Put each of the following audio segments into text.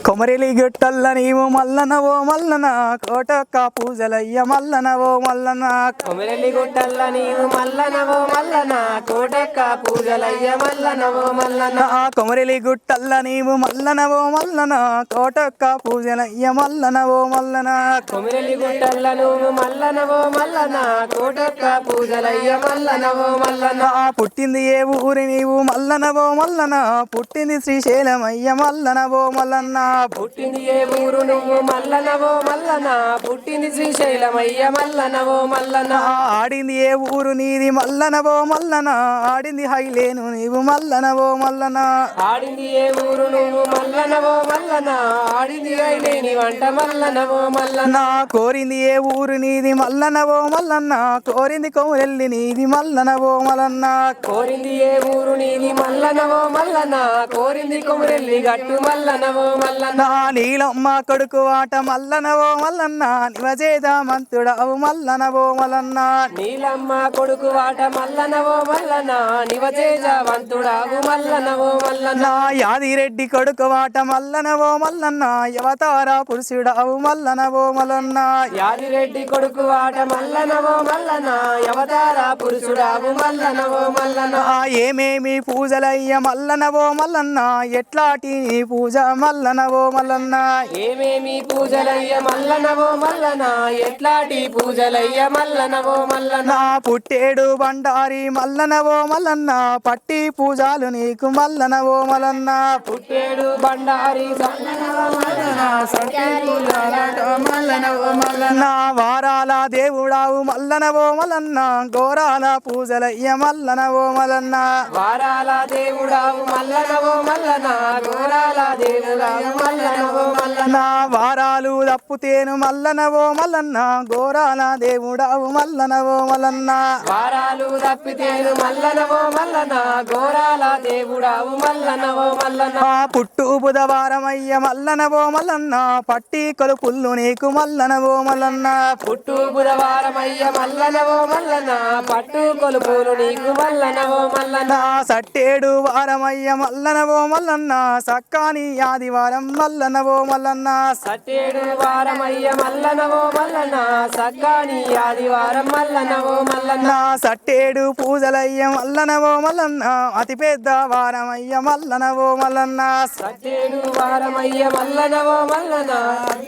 కొమరెలి గుట్టల్ల నీవు మల్లనవో మల్లన కోటొక్క పూజలయ్య మల్లనవో మల్లన కొమరెల్లి గుట్టల్ల నీవు మల్లనవో మల్లన కోటొక్క పూజలయ్య మల్లనవో మల్లన కొమరెలి గుట్టల్ల నీవు మల్లనవో మల్లన కోటొక్క పూజలయ్య మల్లనవో మల్లన కొమరెల్లి గుట్టల్ల నువ్వు మల్లనవో మల్లన కోటొక్క పూజలయ్య మల్లనవో మల్లన పుట్టింది ఏ ఊరి నీవు మల్లనవో మల్లన పుట్టింది శ్రీశైలమయ్య మల్లనవో మల్లన్న పుట్టింది ఏ ఊరు నువ్వు మల్లనవో మల్లన పుట్టింది శ్రీశైలమయ్య మల్లనవో మల్లన ఆడింది ఏ ఊరు నీది మల్లనవో మల్లన ఆడింది హైలేను నీవు మల్లనవో మల్లన ఆడింది ఏ ఊరు నువ్వు మల్లనవో మల్లన ఆడింది ఐలేని వంట మల్లనవో మల్లన కోరింది ఏ ఊరు నీది మల్లనవో మల్లన్న కోరింది కొమరెల్లి నీది మల్లనవో మల్లన్న కోరింది ఏ ఊరు నీది మల్లనవో మల్లన కోరింది కొమరెల్లి గట్టు మల్లనవో మల్లన నీలమ్మ కొడుకు ఆట మల్లనవో మల్లన్న నివజేద మంతుడవు మల్లనవో మల్లన్న నీలమ్మ కొడుకు వాట మల్లనవో మల్లన నివజేజ వంతుడావు మల్లనవో మల్లన యాదిరెడ్డి కొడుకు ఆట మల్లనవో మల్లన్న అవతార పురుషుడవు మల్లనవో మల్లన్న యాదిరెడ్డి కొడుకు వాట మల్లనవో మల్లన అవతార పురుషుడావు మల్లనవో మల్లన ఏమేమి పూజలయ్య మల్లనవో మల్లన్న ఎట్లాటి నీ పూజ మల్లనవో మల్లన్న ఏమేమి పూజలయ్య మల్లనవో మల్లన ఎట్లాంటి పూజలయ్య మల్లనవో మల్లన పుట్టేడు బండారి మల్లనవో మల్లన్న పట్టి పూజలు నీకు మల్లనవో మల్లన్న పుట్టేడు బండారి మల్లనవో మల్లన్న వారాల దేవుడావు మల్లనవో మల్లన్న ఘోరాల పూజలయ్య మల్లనవో మల్లన్న వారాల దేవుడావు మల్లనవో మల్లన ఘోరాల దేవుడావు మల్లనవో మల్లన వారాలు తప్పుతేను మల్లనవో మల్లన్న ఘోరాల దేవుడావు మల్లనవో మల్లన్న వారాలు తప్పితేను మల్లనవో మల్లన ఘోరాల దేవుడావు మల్లనవో మల్లన పుట్టు బుధవారమయ్య మల్లనవో మల్లన్న పట్టి కొలుపుల్లు నీకు మల్లనవో మల్లన్న పుట్టు బుధవారమయ్య మల్లనవో మల్లన పట్టు కొలుపులు నీకు మల్లనవో మల్లన సట్టేడు వారమయ్య మల్లనవో మల్లన్న సక్కాని ఆదివారం మల్లనవో మల్లన్న సట్టేడు వారమయ్య మల్లనవో మల్లన సక్కాని ఆదివారం మల్లనవో మల్లన సట్టేడు పూజలయ్య మల్లనవో మల్లన్న అతి పెద్ద వారమయ్య మల్లనవో మల్లన్న సట్టేడు వారమయ్య మల్లనవో మల్లన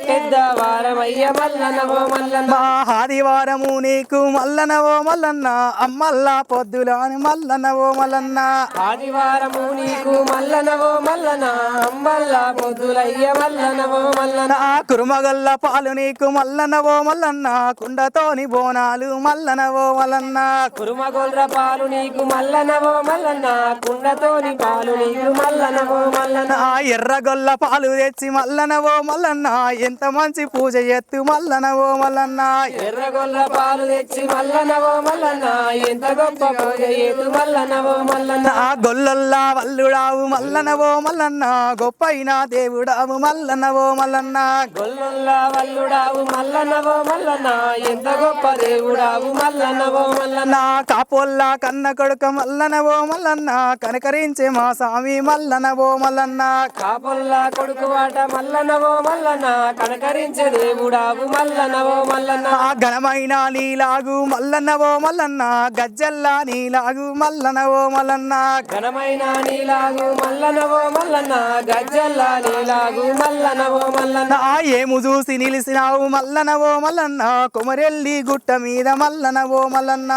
పెద్ద వారమయ్య మల్లనవో మల్లన ఆదివారము నీకు మల్లనవో మల్లన్న అమ్మల్లా పొద్దులాని మల్లనవో మల్లన్న ఆదివారము నీకు మల్లనవో మల్లన అంబల్ల పొద్దులయ్య మల్లనవో మల్లన కురుమగల్ల పాలు నీకు మల్లనవో మల్లన్న కుండతోని బోనాలు మల్లనవో మల్లన్న కురుమగొల్ర పాలు నీకు మల్లనవో మల్లన కుండతోని పాలు నీకు మల్లనవో మల్లన ఎర్రగొల్ల పాలు తెచ్చి మల్లనవో మల్లన్న ఎంత మంచి పూజ ఎత్తు మల్లనవో మల్లన్న ఎర్రగొల్ల పాలు తెచ్చి మల్లనవో మల్లన ఎంత గొప్ప పూజ ఏతు మల్లనవో మల్లన గొల్లల్లా వల్లుడావు మల్లనవో మల్లన్న గొప్పైన దేవుడావు మల్లనవో మల్లన్న గొల్లొల్ల వల్లుడావు మల్లనవో మల్లన ఎంత గొప్ప దేవుడావు మల్లనవో మల్లన కాపోల్లా కన్న కొడుక మల్లనవో మల్లన్న కనకరించే మా స్వామి మల్లనవో మల్లన్న కాపుల్లా కొడుకు వాట మల్లనవో మల్లన కనకరించే దేవుడావు మల్లనవో మల్లన ఘనమైన నీలాగు మల్లనవో మల్లన్న గజ్జల్లా నీలాగు మల్లనవో మల్లన్న ఘనమైన నీలాగు మల్లనవో మల్లన గజ్జల్లా నీలాగు మల్లనవో మల్లన ఏము చూసి నిలిసినావు మల్లనవో మల్లన్న కొమరెల్లి గుట్ట మీద మల్లనవో మల్లన్న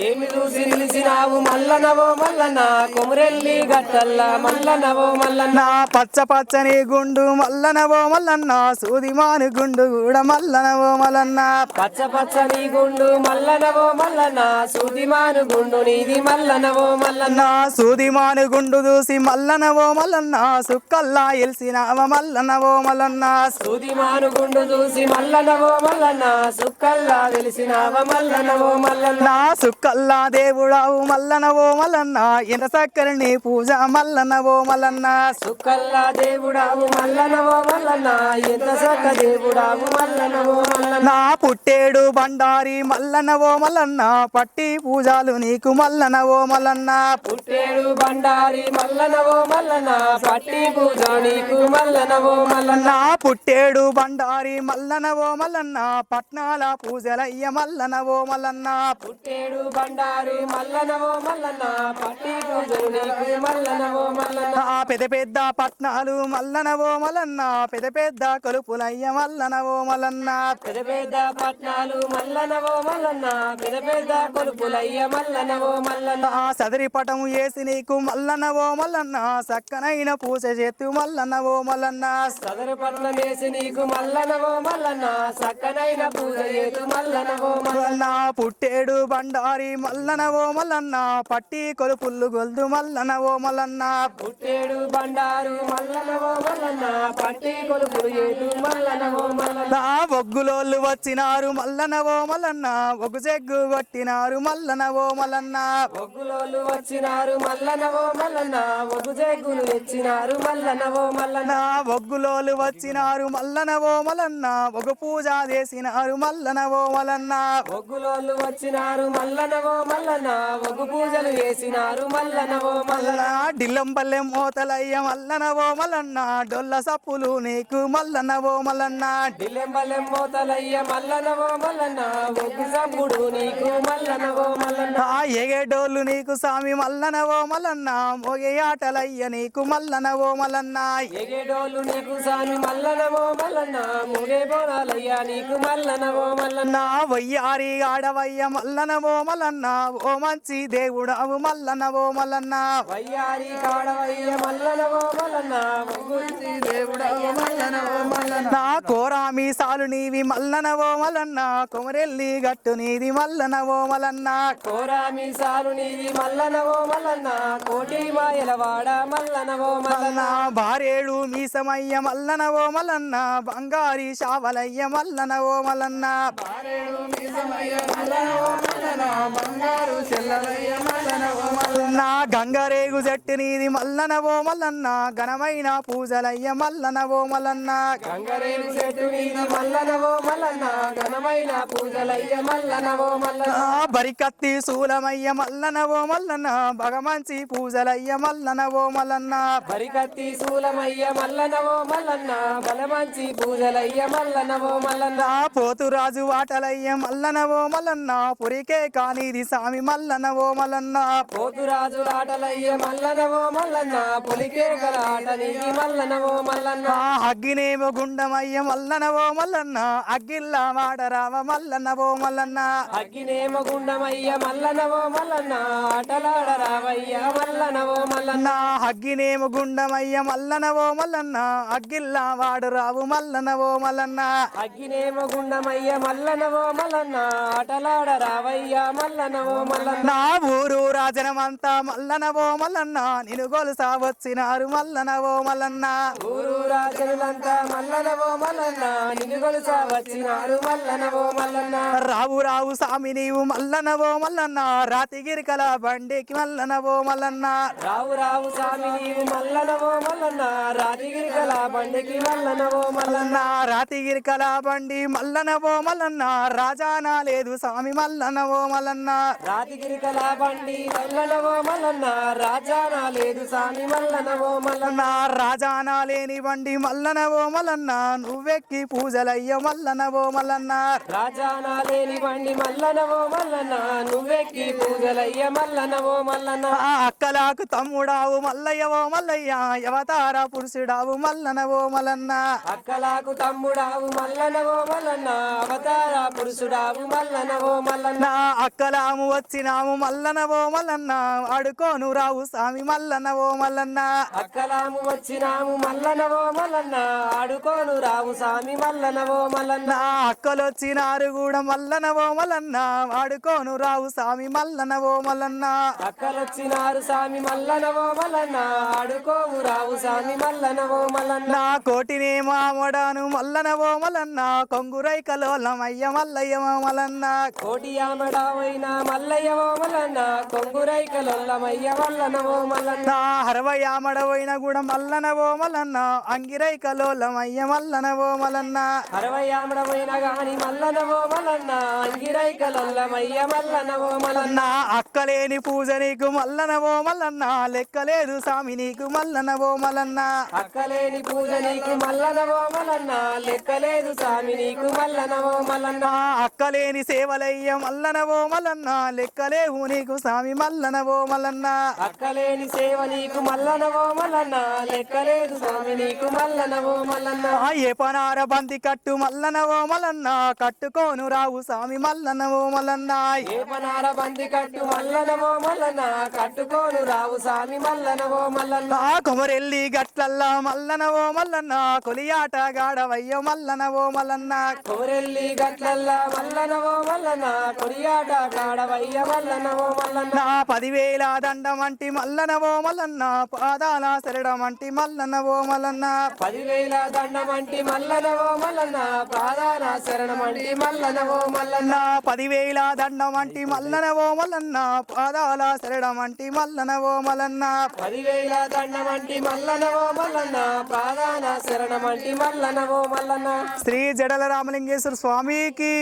ఏమి చూసి నిలిచినావు మల్లనవో మల్లన కొమురెల్లి గట్టల్లా మల్లనవో మల్లన పచ్చ పచ్చని గుండు మల్లనవో మల్లన్న సూదిమాను గుండు కూడా మల్లనవో మల్లన్న పచ్చ పచ్చని గుండు మల్లనవో మల్లన సుదిమాను గుండు నీది మల్లనవో మల్లన సూదిమాను గుండు చూసి మల్లనవో మల్లన్న సుక్కల్లా ఎల్సినావ మల్లనవో మల్లన్న సుదిమాను గుండు చూసి మల్లనవో మల్లన సుక్కల్లా వెలిసినావ మల్లనవో మల్లన సుక్కల్లా దేవుడావు మల్లనవో మల్లన్న ఎంత సక్కరిని పూజ మల్లనవో మల్లన్న సుక్కల్లా దేవుడావు మల్లనవో మల్లన ఎంత సక్క దేవుడావు మల్లనవో మల్లన పుట్టేడు బండారి మల్లనవో మల్లన్న పట్టి పూజలు నీకు మల్లనవో మల్లన్న పుట్టేడు బండారి మల్లనవో మల్లన పట్టి పూజ నీకు మల్లనవో మల్లన నా పుట్టేడు బండారి మల్లనవో మల్లన్న పట్నాల పూజలయ్య మల్లనవో మల్లన్న పుట్టేడు బండారు మల్లనవో మల్లన్న పట్టి పూజలు నీకు మల్లనవో మల్లన్న నా పెద్ద పెద్ద పట్నాలు మల్లనవో మల్లన్న పెద్ద పెద్ద కొలుపులయ్య మల్లనవో మల్లన్న పెద్ద పెద్ద పట్నాలు మల్లనవో మల్లన్న పెద్ద పెద్ద కొలుపులయ్య మల్లనవో మల్లన్న నా సదరి పటము వేసి నీకు మల్లనవో మల్లన్న సక్కనైన పూజ చేతు మల్లనవో మల్లన్న సదరు పట్ల వేసి నీకు మల్లనవో మల్లన్న సక్కనైన పూజ చేతు మల్లనవో మల్లన్న నా పుట్టేడు బండారి మల్లనవో మల్లన్న పట్టి కొలుపుల్లు గొల్దు మల్లనవో మల్లన్న పుట్టేడు బండారు మల్లనవో మల్లన్న పట్టి కొలుపులు చేతు మల్లనవో మల్లన్న నా ఒగ్గులోళ్ళు వచ్చినారు మల్లనవో మల్లన్న ఒగ్గు చెగ్గు కొట్టినారు మల్లనవో మల్లన్న ఒగ్గులోళ్ళు వచ్చినారు మల్లనవో మల్లన్న ఒగ్గు జగ్గులు తెచ్చినారు మల్లనవో మల్లన్న నా ఒగ్గులోళ్ళు వచ్చినారు మల్లనవో మల్లన్న ఒగ్గు పూజ చేసినారు మల్లనవో మల్లన్న ఒగ్గులోళ్ళు వచ్చినారు మల్లనవో మల్లన్న ఒగ్గు పూజలు చేసినారు మల్లనవో మల్లన్న డిల్లం పల్లెం మోతలయ్య మల్లనవో మల్లన్న డొల్ల సప్పులు నీకు మల్లనవో మల్లన్న దిల్లెంబలెం మోతలయ్య మల్లనవో మల్లన్న ఒగ్గు సంపుడు నీకు మల్లనవో మల్లన్న ఆ ఎగేడోళ్ళు నీకు సామి మల్లనవో మల్లన్న మోగే ఆటలయ్య నీకు మల్లనవో మల్లన్న ఎగేడోళ్ళు నీకు సామి మల్లనవో మల్లన్న ముగే బోనాలయ్య నీకు మల్లనవో మల్లన్న వయ్యారి ఆడవయ్య మల్లనవో మల్లన్న ఓ మంచి దేవుడవు మల్లనవో మల్లన్న వయ్యారి కాడవయ్య మల్లనవో మల్లన్న ముగ్గురి దేవుడయ్య మల్లనవో మల్లన్న నా కోరామి సాలు నీవి మల్లనవో మల్లన్న కొమరెల్లి గట్టు నీది మల్లనవో మల్లన్న కోరామి సాలు నీది మల్లనవో మల్లన్న కోటి మాయలవాడ మల్లనవో మల్లన్న బారేడు మీసమయ్య మల్లనవో మల్లన్న బంగారి శావలయ్య మల్లనవో మల్లన్న బారేడు మీసమయ్య మల్లనవో మల్లన్న బంగారు చెల్లలయ్య మల్లనవో మల్లన్న గంగరేగు జట్టు నీది మల్లనవో మల్లన్న ఘనమైన పూజలయ్య మల్లనవో మల్లన్న గంగరేలు చెట్టు నీది మల్లనవో మల్లన్న ఘనమైన పూజలయ్య మల్లనవో మల్లన్న బరికత్తి శూలమయ్య మల్లనవో మల్లన్న భగమంచి పూజలయ్య మల్లనవో మల్లన్న బరికత్తి శూలమయ్య మల్లనవో మల్లన్న బలమంచి పూజలయ్య మల్లనవో మల్లన్న పోతురాజు వాటలయ్య మల్లనవో మల్లన్న పురికే కానిది సామి మల్లనవో మల్లన్న పోతురాజు ఆటలయ్య మల్లనవో మల్లన్న పులికే గల ఆట నీది మల్లనవో మల్లన్న అగ్గినేమో గుండమయ్య మల్లనవో మల్లన్న అగ్గిల్లా వాడరావ మల్లనవో మల్లన్న అగ్గినేమ గుండమయ్య మల్లనవో మల్లన్న ఆటలాడ రావయ్య మల్లనవో మల్లన్న అగ్గినేమో గుండమయ్య మల్లనవో మల్లన్న అగ్గిల్లా వాడరావు మల్లనవో మల్లన్న అగ్గినేమ గుండమయ్య మల్లనవో మల్లన్న ఆటలాడ రావయ్య మల్లనవో మల్లన్న ఊరు రాజనమంతా మల్లనవో మల్లన్న నిన్ను గొలుసా వచ్చినారు మల్లనవో మల్లన్న ఊరు రాజనులంతా మల్లనవో మల్లన్న నిన్ను గొలుసా వచ్చినారు మల్లనవో మల్లన్న రావు రావు సామి నీవు మల్లనవో మల్లన్న రాతిగిరికల బండికి మల్లనవో మల్లన్న రావు రావు స్వామి నీవు మల్లనవో మల్లన్న రాజగిరికల బండికి మల్లనవో మల్లన్న రాతిగిరికల బండి మల్లనవో మల్లన్న రాజానా లేదు స్వామి మల్లనవో మల్లన్న రాజగిరికల బండి మల్లనవో మల్లన్న రాజానా లేదు స్వామి మల్లనవో మల్లన్న రాజానా లేని బండి మల్లనవో మల్లన్న నువ్వెక్కి పూజలయ్య మల్లనవో మల్లన్న రాజానా లేని బండి మల్లనవో మల్లన్న నువ్వెక్కి పూజలయ్య మల్లనవో మల్లన్న అక్కలకు తమ్ముడావు మల్లయ్యవో మల్లయ్య అవతార పురుషుడావు మల్లనవో మల్లన్న అక్కలాకు తమ్ముడావు మల్లనవో మల్లన్న అవతార పురుషుడావు మల్లనవో మల్లన్న అక్కలాము వచ్చినాము మల్లనవో మల్లన్న అడుకోను రావు స్వామి మల్లనవో మల్లన్న అక్కలాము వచ్చినాము మల్లనవో మల్లన్న ఆడుకోను రావు స్వామి మల్లనవో మల్లన్న అక్కలొచ్చినారు కూడా మల్లనవో మల్లన్న ఆడుకోను రావు స్వామి మల్లనవో మల్లన్న అక్కలొచ్చినారు స్వామి మల్లనవో మల్లన్న ఆడుకోవు రావు స్వామి మల్లనవో మల్లన్న కోటినే మామడాను మల్లనవో మల్లన్న కొంగురైకలోలమయ్య మల్లయ్యవో మల్లన్న కోటి ఆమడావైన మల్లయ్యవో మల్లన్న కొంగురైకలొల్లమయ్య మల్లనవో మల్లన్న హరవయామడవైన కూడా మల్లనవో మల్లన్న అంగిరైకలోలమయ్య మల్లనవో మల్లన్న 60 ఆమడమైన గాని మల్లనవో మల్లన్న అంగిరైకలల్లమయ్య మల్లనవో మల్లన్న అక్కలేని పూజ నీకు మల్లనవో మల్లన్న లెక్కలేదు స్వామి నీకు మల్లనవో మల్లన్న అక్కలేని పూజ నీకు మల్లనవో మల్లన్న లెక్కలేదు స్వామి నీకు మల్లనవో మల్లన్న అక్కలేని సేవలయ్య మల్లనవో మల్లన్న లెక్కలేవు నీకు స్వామి మల్లనవో మల్లన్న అక్కలేని సేవ నీకు మల్లనవో మల్లన్న లెక్కలేదు స్వామి నీకు మల్లనవో మల్లన్న ఏ పనార బంది కట్టు మల్లనవో మల్లన్న కట్టుకోను రావు స్వామి మల్లనవో మల్లన్న ఏ పనార బంది కట్టు మల్లనవో మల్లన్న కట్టుకోను రావు స్వామి మల్లనవో మల్లన్న కొమరెల్లి గట్లల్లా మల్లనవో మల్లన్న కొలియాట గాడవయ్య మల్లనవో మల్లన్న కోరెల్లి గట్లల్లా మల్లనవో మల్లన్న కొడియాట కాడవయ్య మల్లనవో మల్లన్న 10,000 దండమంటి మల్లనవో మల్లన్న పాదాల శరణమంటి మల్లనవో మల్లన్న 10,000 దండమంటి మల్లనవో మల్లన్న పాదాన శరణమంటి మల్లనవో మల్లన్న 10,000 దండమంటి మల్లనవో మల్లన్న పాదాల శరణమంటి మల్లనవో మల్లన్న 10,000 దండమంటి మల్లనవో మల్లన్న పాదాన శరణమంటి మల్లనవో మల్లన్న శ్రీ జడల రామలింగేశ్వర స్వామికి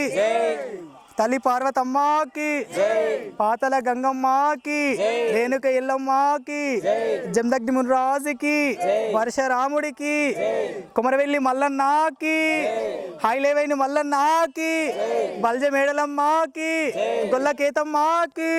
తల్లి పార్వతమ్మకి పాతల గంగమ్మకి రేణుక ఎల్లమ్మకి జమదగ్ని మునిరాజుకి వర్షరాముడికి కుమరవెల్లి మల్లన్నకి హైలేవైన మల్లన్నకి బల్జ మేడలమ్మకి గొల్ల కేతమ్మకి